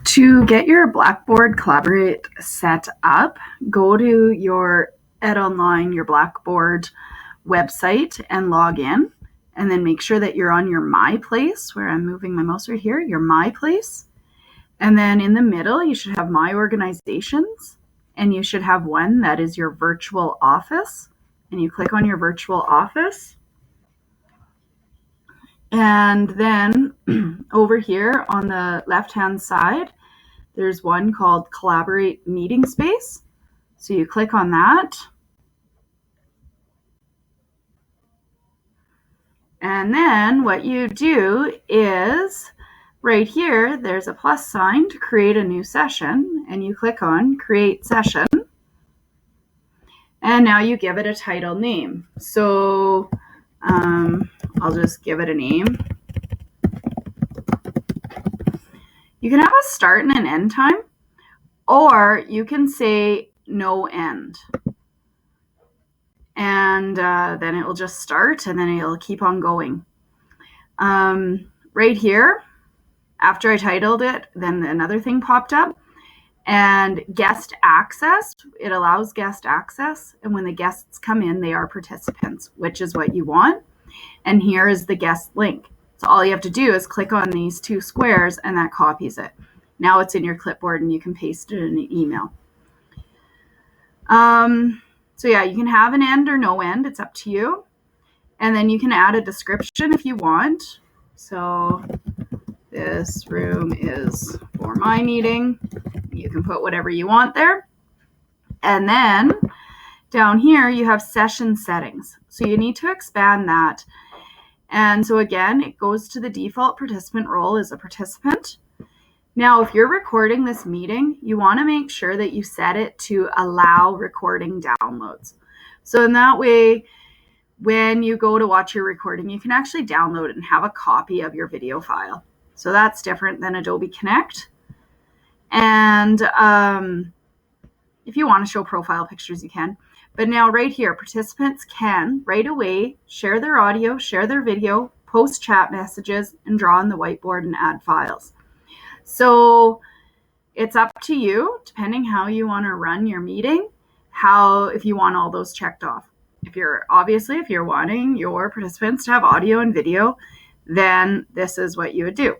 To get your Blackboard Collaborate set up, go to your EdOnline, your Blackboard website and log in, and then make sure that you're on your My Place, where I'm moving my mouse right here, your My Place. And then in the middle, you should have My Organizations, and you should have one that is your virtual office. And you click on your virtual office. And then over here on the left-hand side, there's one called Collaborate Meeting Space. So you click on that. And then what you do is right here, there's a plus sign to create a new session, and you click on Create Session. And now you give it a title name. So I'll just give it a name. You can have a start and an end time, or you can say no end. And then it will just start, and then it'll keep on going. Right here, after I titled it, then another thing popped up. And guest access, it allows guest access. And when the guests come in, they are participants, which is what you want. And here is the guest link. So all you have to do is click on these two squares, and that copies it. Now it's in your clipboard, and you can paste it in an email. So yeah, you can have an end or no end. It's up to you. And then you can add a description if you want. So this room is for my meeting. You can put whatever you want there. And then down here, you have session settings. So you need to expand that. And so again, it goes to the default participant role as a participant. Now, if you're recording this meeting, you want to make sure that you set it to allow recording downloads. So in that way, when you go to watch your recording, you can actually download it and have a copy of your video file. So that's different than Adobe Connect. And if you want to show profile pictures, you can. But now right here, participants can right away share their audio, share their video, post chat messages, and draw on the whiteboard and add files. So it's up to you, depending how you want to run your meeting, if you want all those checked off. If you're wanting your participants to have audio and video, then this is what you would do.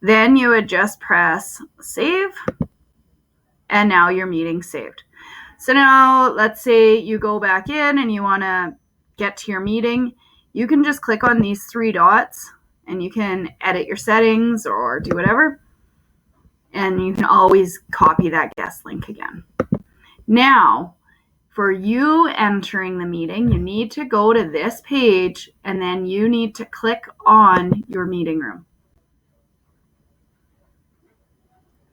Then you would just press save, and now your meeting's saved. So now let's say you go back in and you want to get to your meeting. You can just click on these three dots, and you can edit your settings or do whatever. And you can always copy that guest link again. Now, for you entering the meeting, you need to go to this page, and then you need to click on your meeting room.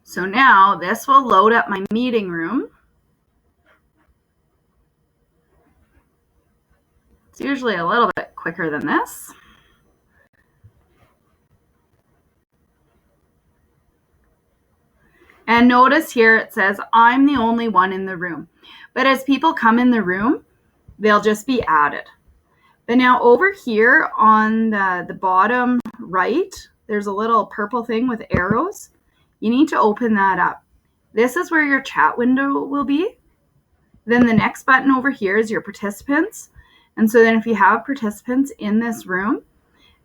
So now this will load up my meeting room. It's usually a little bit quicker than this. And notice here it says, I'm the only one in the room. But as people come in the room, they'll just be added. But now over here on the bottom right, there's a little purple thing with arrows. You need to open that up. This is where your chat window will be. Then the next button over here is your participants. And so then if you have participants in this room,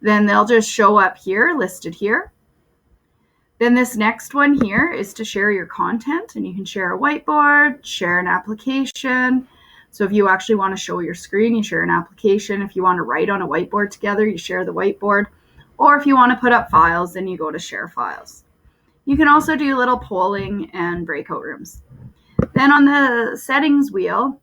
then they'll just show up here, listed here. Then this next one here is to share your content, and you can share a whiteboard, share an application. So if you actually want to show your screen, you share an application. If you want to write on a whiteboard together, you share the whiteboard. Or if you want to put up files, then you go to share files. You can also do little polling and breakout rooms. Then on the settings wheel,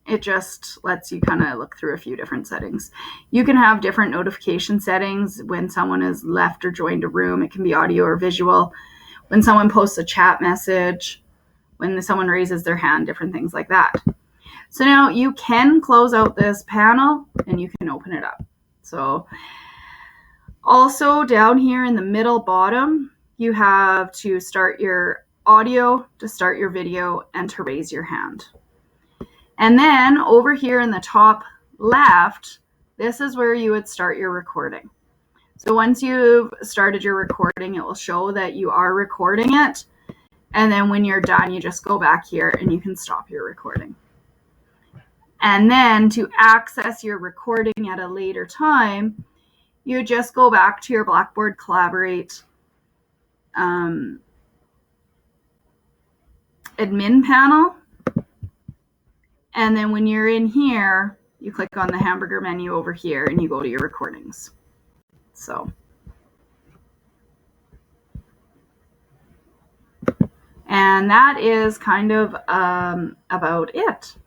it just lets you kind of look through a few different settings. You can have different notification settings when someone has left or joined a room. It can be audio or visual. When someone posts a chat message, when someone raises their hand, different things like that. So now you can close out this panel and you can open it up. So also down here in the middle bottom, you have to start your audio, to start your video, and to raise your hand. And then over here in the top left, this is where you would start your recording. So once you've started your recording, it will show that you are recording it. And then when you're done, you just go back here and you can stop your recording. And then to access your recording at a later time, you just go back to your Blackboard Collaborate admin panel. And then when you're in here, you click on the hamburger menu over here and you go to your recordings. So, and that is kind of about it.